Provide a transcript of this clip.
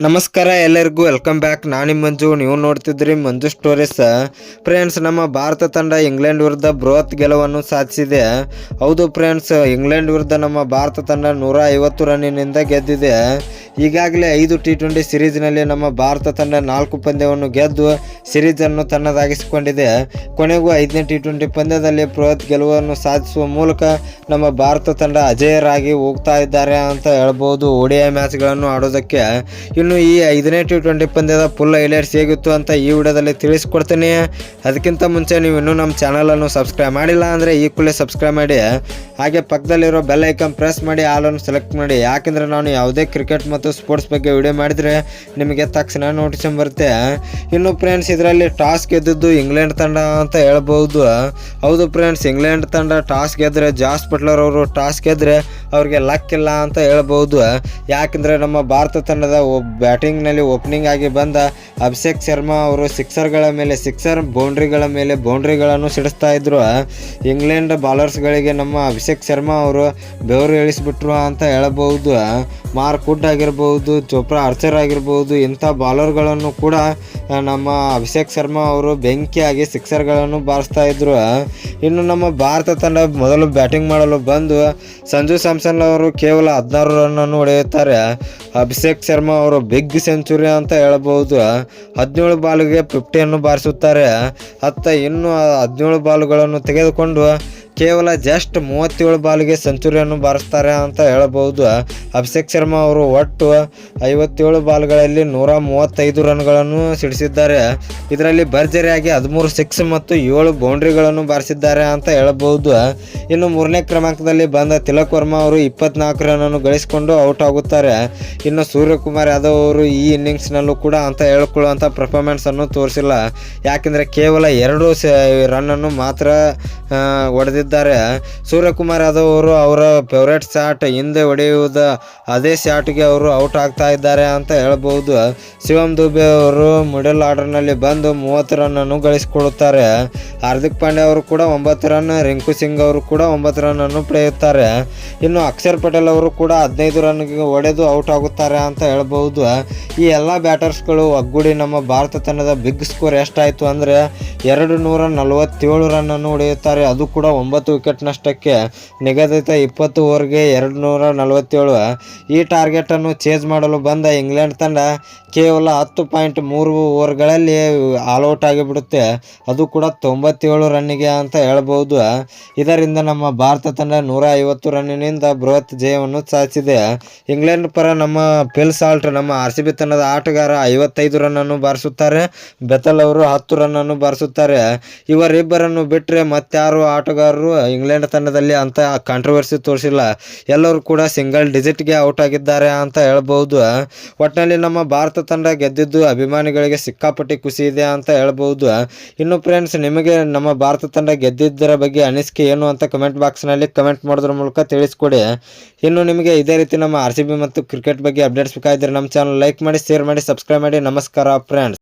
ನಮಸ್ಕಾರ ಎಲ್ಲರಿಗೂ welcome back. ನಾನು ಮಂಜು, ನೀವು ನೋಡ್ತಿದ್ರಿ ಮಂಜು ಸ್ಟೋರೀಸ್. ಫ್ರೆಂಡ್ಸ್, ನಮ್ಮ ಭಾರತ ತಂಡ ಇಂಗ್ಲೆಂಡ್ ವಿರುದ್ಧ ಬೃಹತ್ ಗೆಲುವನ್ನು ಸಾಧಿಸಿದೆ. ಹೌದು ಫ್ರೆಂಡ್ಸ್, ಇಂಗ್ಲೆಂಡ್ ವಿರುದ್ಧ ನಮ್ಮ ಭಾರತ ತಂಡ 150 ರನ್ನಿನಿಂದ ಗೆದ್ದಿದೆ. ಈಗಾಗಲೇ 5 T20 ಸಿರೀಸ್ನಲ್ಲಿ ನಮ್ಮ ಭಾರತ ತಂಡ 4 ಪಂದ್ಯವನ್ನು ಗೆದ್ದು ಸಿರೀಸನ್ನು ತನ್ನದಾಗಿಸಿಕೊಂಡಿದೆ. ಕೊನೆಗೂ 5ನೇ T20 ಪಂದ್ಯದಲ್ಲಿ ಬೃಹತ್ ಗೆಲುವನ್ನು ಸಾಧಿಸುವ ಮೂಲಕ ನಮ್ಮ ಭಾರತ ತಂಡ ಅಜೇಯರಾಗಿ ಹೋಗ್ತಾ ಇದ್ದಾರೆ ಅಂತ ಹೇಳ್ಬೋದು ODI ಮ್ಯಾಚ್ಗಳನ್ನು ಆಡೋದಕ್ಕೆ. ಇನ್ನು ಈ 5ನೇ T20 ಪಂದ್ಯದ ಫುಲ್ ಹೈಲೈಟ್ಸ್ ಹೇಗಿತ್ತು ಅಂತ ಈ ವಿಡಿಯೋದಲ್ಲಿ ತಿಳಿಸ್ಕೊಡ್ತೀನಿ. ಅದಕ್ಕಿಂತ ಮುಂಚೆ ನೀವು ಇನ್ನೂ ನಮ್ಮ ಚಾನಲನ್ನು ಸಬ್ಸ್ಕ್ರೈಬ್ ಮಾಡಿಲ್ಲ ಅಂದರೆ ಈ ಕೂಡಲೇ ಸಬ್ಸ್ಕ್ರೈಬ್ ಮಾಡಿ, ಹಾಗೆ ಪಕ್ಕದಲ್ಲಿರೋ ಬೆಲ್ ಐಕನ್ ಪ್ರೆಸ್ ಮಾಡಿ ಆಲನ್ನು ಸೆಲೆಕ್ಟ್ ಮಾಡಿ. ಯಾಕೆಂದರೆ ನಾನು ಯಾವುದೇ ಕ್ರಿಕೆಟ್ ಮತ್ತು ಸ್ಪೋರ್ಟ್ಸ್ ಬಗ್ಗೆ ವಿಡಿಯೋ ಮಾಡಿದರೆ ನಿಮಗೆ ತಕ್ಷಣ ನೋಟಿಫಿಕೇಶನ್ ಬರುತ್ತೆ. ಇನ್ನು ಫ್ರೆಂಡ್ಸ್, ಇದರಲ್ಲಿ ಟಾಸ್ ಗೆದ್ದಿದ್ದು ಇಂಗ್ಲೆಂಡ್ ತಂಡ ಅಂತ ಹೇಳ್ಬೋದು. ಹೌದು ಫ್ರೆಂಡ್ಸ್, ಇಂಗ್ಲೆಂಡ್ ತಂಡ ಟಾಸ್ ಗೆದ್ದರೆ, ಜಾಸ್ ಬಟ್ಲರ್ ಅವರು ಟಾಸ್ ಗೆದ್ದರೆ ಅವ್ರಿಗೆ ಲಕ್ ಇಲ್ಲ ಅಂತ ಹೇಳ್ಬೋದು. ಯಾಕೆಂದರೆ ನಮ್ಮ ಭಾರತ ತಂಡದ ಬ್ಯಾಟಿಂಗ್ನಲ್ಲಿ ಓಪನಿಂಗ್ ಆಗಿ ಬಂದ ಅಭಿಷೇಕ್ ಶರ್ಮಾ ಅವರು ಸಿಕ್ಸರ್ಗಳ ಮೇಲೆ ಸಿಕ್ಸರ್, ಬೌಂಡ್ರಿಗಳ ಮೇಲೆ ಬೌಂಡ್ರಿಗಳನ್ನು ಸಿಡಿಸ್ತಾ ಇದ್ರು. ಇಂಗ್ಲೆಂಡ್ ಬಾಲರ್ಸ್ಗಳಿಗೆ ನಮ್ಮ ಅಭಿಷೇಕ್ ಶರ್ಮಾ ಅವರು ಬೆವರು ಇಳಿಸ್ಬಿಟ್ರು ಅಂತ ಹೇಳಬಹುದು. ಮಾರ್ಕ್ ವುಡ್ ಆಗಿರ್ಬೋದು, ಚೋಪ್ರಾ ಆರ್ಚರ್ ಆಗಿರ್ಬೋದು, ಇಂಥ ಬಾಲರ್ಗಳನ್ನು ಕೂಡ ನಮ್ಮ ಅಭಿಷೇಕ್ ಶರ್ಮಾ ಅವರು ಬೆಂಕಿಯಾಗಿ ಸಿಕ್ಸರ್ಗಳನ್ನು ಬಾರಿಸ್ತಾ ಇದ್ರು. ಇನ್ನು ನಮ್ಮ ಭಾರತ ತಂಡ ಮೊದಲು ಬ್ಯಾಟಿಂಗ್ ಮಾಡಲು ಬಂದು ಸಂಜು ಸ್ಯಾಮ್ಸನ್ ಅವರು ಕೇವಲ 16 ರನ್ನನ್ನು ಹೊಡೆಯುತ್ತಾರೆ. ಅಭಿಷೇಕ್ ಶರ್ಮಾ ಅವರು ಬಿಗ್ ಸೆಂಚುರಿ ಅಂತ ಹೇಳಬಹುದು. 17 ಬಾಲಿಗೆ 50 ಬಾರಿಸುತ್ತಾರೆ. ಇನ್ನು 17 ಬಾಲುಗಳನ್ನು ತೆಗೆದುಕೊಂಡು ಕೇವಲ ಜಸ್ಟ್ 37 ಬಾಲಿಗೆ ಸೆಂಚುರಿಯನ್ನು ಬಾರಿಸ್ತಾರೆ ಅಂತ ಹೇಳಬಹುದು. ಅಭಿಷೇಕ್ ಶರ್ಮಾ ಅವರು ಒಟ್ಟು 57 ಬಾಲ್ಗಳಲ್ಲಿ 135 ರನ್ಗಳನ್ನು ಸಿಡಿಸಿದ್ದಾರೆ. ಇದರಲ್ಲಿ ಭರ್ಜರಿಯಾಗಿ 13 ಸಿಕ್ಸ್ ಮತ್ತು 7 ಬೌಂಡ್ರಿಗಳನ್ನು ಬಾರಿಸಿದ್ದಾರೆ ಅಂತ ಹೇಳಬಹುದು. ಇನ್ನು 3ನೇ ಕ್ರಮಾಂಕದಲ್ಲಿ ಬಂದ ತಿಲಕ್ ವರ್ಮಾ ಅವರು 24 ರನ್ನನ್ನು ಗಳಿಸಿಕೊಂಡು ಔಟ್ ಆಗುತ್ತಾರೆ. ಇನ್ನು ಸೂರ್ಯಕುಮಾರ್ ಯಾದವ್ ಅವರು ಈ ಇನ್ನಿಂಗ್ಸ್ನಲ್ಲೂ ಕೂಡ ಅಂತ ಹೇಳ್ಕೊಳ್ಳುವಂಥ ಪರ್ಫಾರ್ಮೆನ್ಸನ್ನು ತೋರಿಸಿಲ್ಲ. ಯಾಕೆಂದರೆ ಕೇವಲ 2 ರನ್ನನ್ನು ಮಾತ್ರ ಹೊಡೆದಿದ್ದಾರೆ. ಸೂರ್ಯಕುಮಾರ್ ಯಾದವ್ ಅವರು ಅವರ ಫೇವ್ರೇಟ್ ಶಾಟ್ ಹಿಂದೆ ಹೊಡೆಯುವುದು, ಅದೇ ಶಾಟ್ಗೆ ಅವರು ಔಟ್ ಆಗ್ತಾ ಇದ್ದಾರೆ ಅಂತ ಹೇಳ್ಬೋದು. ಶಿವಮ್ ದುಬೆ ಅವರು ಮಿಡಲ್ ಆರ್ಡರ್ನಲ್ಲಿ ಬಂದು 30 ರನ್ನನ್ನು ಗಳಿಸಿಕೊಳ್ಳುತ್ತಾರೆ. ಹಾರ್ದಿಕ್ ಪಾಂಡ್ಯ ಅವರು ಕೂಡ 9 ರನ್, ರಿಂಕು ಸಿಂಗ್ ಅವರು ಕೂಡ 9 ರನ್ನನ್ನು ಪಡೆಯುತ್ತಾರೆ. ಇನ್ನು ಅಕ್ಷರ್ ಪಟೇಲ್ ಅವರು ಕೂಡ 15 ರನ್ಗೆ ಹೊಡೆದು ಔಟ್ ಆಗುತ್ತಾರೆ ಅಂತ ಹೇಳ್ಬೋದು. ಈ ಎಲ್ಲ ಬ್ಯಾಟರ್ಸ್ಗಳು ಒಗ್ಗೂಡಿ ನಮ್ಮ ಭಾರತ ತಂಡದ ಬಿಗ್ ಸ್ಕೋರ್ ಎಷ್ಟಾಯಿತು ಅಂದರೆ 247 ರನ್ನನ್ನು ಹೊಡೆಯುತ್ತಾರೆ. ಅದು ಕೂಡ 9 ವಿಕೆಟ್ ನಷ್ಟಕ್ಕೆ. ನಿಗದಿತ 20 ಓವರ್ಗೆ 247. ಈ ಟಾರ್ಗೆಟನ್ನು ಚೇಸ್ ಮಾಡಲು ಬಂದ ಇಂಗ್ಲೆಂಡ್ ತಂಡ ಕೇವಲ 10.3 ಓವರ್ಗಳಲ್ಲಿ ಆಲ್ಔಟ್ ಆಗಿಬಿಡುತ್ತೆ. ಅದು ಕೂಡ 97 ರನ್ನಿಗೆ ಅಂತ ಹೇಳ್ಬೋದು. ಇದರಿಂದ ನಮ್ಮ ಭಾರತ ತಂಡ 150 ರನ್ನಿನಿಂದ ಬೃಹತ್ ಜಯವನ್ನು ಸಾಧಿಸಿದೆ. ಇಂಗ್ಲೆಂಡ್ ಪರ ನಮ್ಮ ಫಿಲ್ ಸಾಲ್ಟ್, ನಮ್ಮ RCB ತಂಡದ ಆಟಗಾರ 55 ರನ್ನನ್ನು ಬಾರಿಸುತ್ತಾರೆ. ಬೆಥಲ್ ಅವರು 10 ರನ್ನನ್ನು ಬಾರಿಸುತ್ತಾರೆ. ಇವರಿಬ್ಬರನ್ನು ಬಿಟ್ಟರೆ ಮತ್ತಾರು ಆಟಗಾರರು ಇಂಗ್ಲೆಂಡ್ ತಂಡದಲ್ಲಿ ಅಂತ ಕಾಂಟ್ರವರ್ಸಿ ತೋರಿಸಿಲ್ಲ. ಎಲ್ಲರೂ ಕೂಡ ಸಿಂಗಲ್ ಡಿಜಿಟ್ಗೆ ಔಟ್ ಆಗಿದ್ದಾರೆ ಅಂತ ಹೇಳ್ಬೋದು. ಒಟ್ಟಿನಲ್ಲಿ ನಮ್ಮ ಭಾರತ ತಂಡ ಗೆದ್ದಿದ್ದು ಅಭಿಮಾನಿಗಳಿಗೆ ಸಿಕ್ಕಾಪಟ್ಟಿ ಖುಷಿ ಇದೆ ಅಂತ ಹೇಳ್ಬೋದು. ಇನ್ನು ಫ್ರೆಂಡ್ಸ್, ನಿಮಗೆ ನಮ್ಮ ಭಾರತ ತಂಡ ಗೆದ್ದಿದ್ದರ ಬಗ್ಗೆ ಅನಿಸಿಕೆ ಏನು ಅಂತ ಕಮೆಂಟ್ ಬಾಕ್ಸ್ನಲ್ಲಿ ಕಮೆಂಟ್ ಮಾಡೋದ್ರ ಮೂಲಕ ತಿಳಿಸ್ಕೊಡಿ. ಇನ್ನು ನಿಮಗೆ ಇದೇ ರೀತಿ ನಮ್ಮ RCB ಮತ್ತು ಕ್ರಿಕೆಟ್ ಬಗ್ಗೆ ಅಪ್ಡೇಟ್ಸ್ ಬೇಕಾಗಿದ್ದರೆ ನಮ್ಮ ಚಾನಲ್ ಲೈಕ್ ಮಾಡಿ, ಶೇರ್ ಮಾಡಿ, ಸಬ್ಸ್ಕ್ರೈಬ್ ಮಾಡಿ. ನಮಸ್ಕಾರ ಫ್ರೆಂಡ್ಸ್.